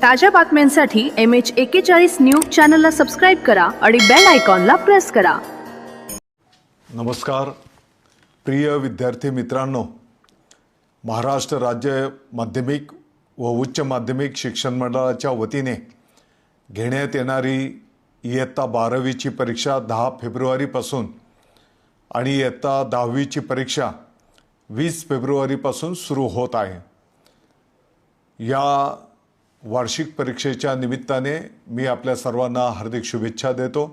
ताज्या बातम्यांसाठी MH41 news चॅनलला सबस्क्राईब करा आणि बेल आयकॉनला प्रेस करा। नमस्कार प्रिय विद्यार्थी मित्रांनो, महाराष्ट्र राज्य माध्यमिक व उच्च माध्यमिक शिक्षण मंडळाच्या वतीने घेण्यात येणारी इयत्ता 12वीची परीक्षा 10 फेब्रुवारीपासून आणि इयत्ता 10वीची परीक्षा 20 फेब्रुवारीपासून सुरू होत आहे। या वार्षिक परीक्षेच्या निमित्ताने मी आपल्या सर्वांना हार्दिक शुभेच्छा देतो।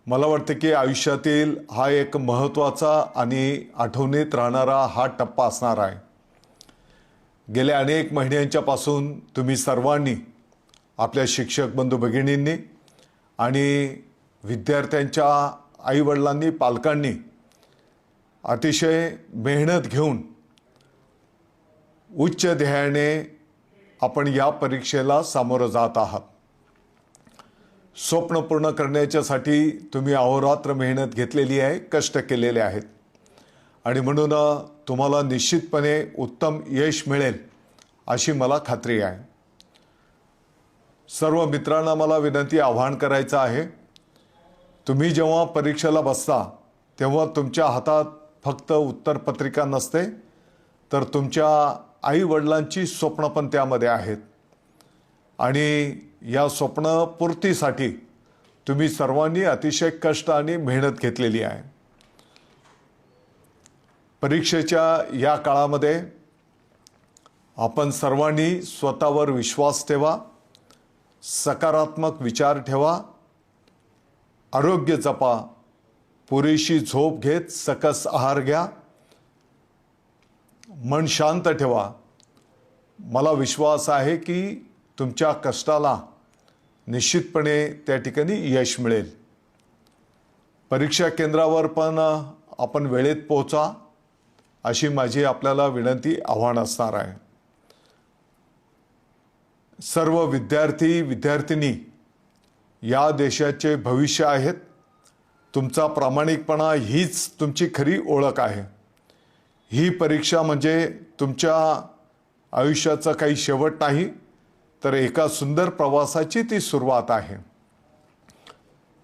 मला वाटते की आयुष्यातील हा एक महत्त्वाचा आणि आठवणीत राहणारा हा टप्पा असणार आहे। गेल्या अनेक महिन्यांच्यापासून तुम्ही सर्वांनी आपल्या शिक्षक बंधू भगिनींनी आणि विद्यार्थ्यांच्या आईवडिलांनी पालकांनी अतिशय मेहनत घेऊन उच्च ध्येयाने आपण या परीक्षेला सामोरं जात आहात। स्वप्न पूर्ण करण्यासाठी तुम्ही अहोरात्र मेहनत घेतलेली आहे, कष्ट केलेले आहेत आणि म्हणून तुम्हाला निश्चितपणे उत्तम यश मिळेल अशी मला खात्री आहे। सर्व मित्रांना मला विनंती आवाहन करायचं आहे, तुम्ही जेव्हा परीक्षेला बसता तेव्हा तुमच्या हातात फक्त उत्तरपत्रिका नसते, तर तुमच्या आई वडिलांची स्वप्न पण त्यामध्ये आहेत आणि या स्वप्न पूर्तीसाठी तुम्ही सर्वांनी अतिशय कष्ट आणि मेहनत घेतलेली आहे। परीक्षेच्या या काळामध्ये आपण सर्वांनी स्वतःवर विश्वास ठेवा, सकारात्मक विचार ठेवा, आरोग्य जपा, पुरेशी झोप घेत सकस आहार घ्या, मन शांत ठेवा। मला विश्वास आहे की तुमच्या कष्टाला निश्चितपणे त्या ठिकाणी यश मिळेल। परीक्षा केंद्रावर पण आपण वेळेत पोहोचा अशी माझी आपल्याला विनंती आव्हान असणार आहे। सर्व विद्यार्थी विद्यार्थिनी या देशाचे भविष्य आहेत। तुमचा प्रामाणिकपणा हीच तुमची खरी ओळख आहे। ही परीक्षा म्हणजे तुमच्या आयुष्याचा काही शेवट नाही, तर एका सुंदर प्रवासाची ती सुरुवात आहे।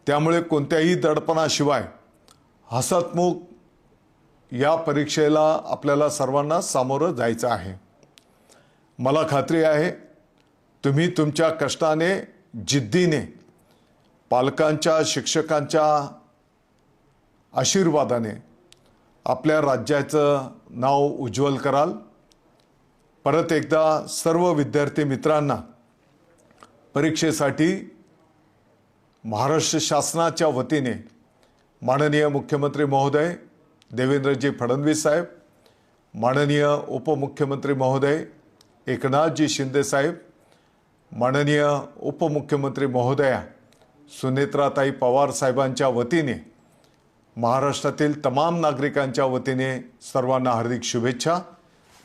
त्यामुळे कोणत्याही दडपणाशिवाय हसतमुख या परीक्षेला आपल्याला सर्वांना सामोरं जायचं आहे। मला खात्री आहे तुम्ही तुमच्या कष्टाने, जिद्दीने, पालकांच्या, शिक्षकांच्या आशीर्वादाने आपल्या राज्याचं नाव उज्ज्वल कराल। परत एकदा सर्व विद्यार्थी मित्रांना परीक्षेसाठी महाराष्ट्र शासनाच्या वतीने माननीय मुख्यमंत्री महोदय देवेंद्रजी फडणवीस साहेब, माननीय उपमुख्यमंत्री महोदय एकनाथजी शिंदे साहेब, माननीय उपमुख्यमंत्री महोदया सुनेत्राताई पवार साहेबांच्या वतीने महाराष्ट्रातील तमाम नागरिकांच्या वतीने सर्वांना हार्दिक शुभेच्छा।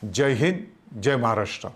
जय हिंद, जय महाराष्ट्र।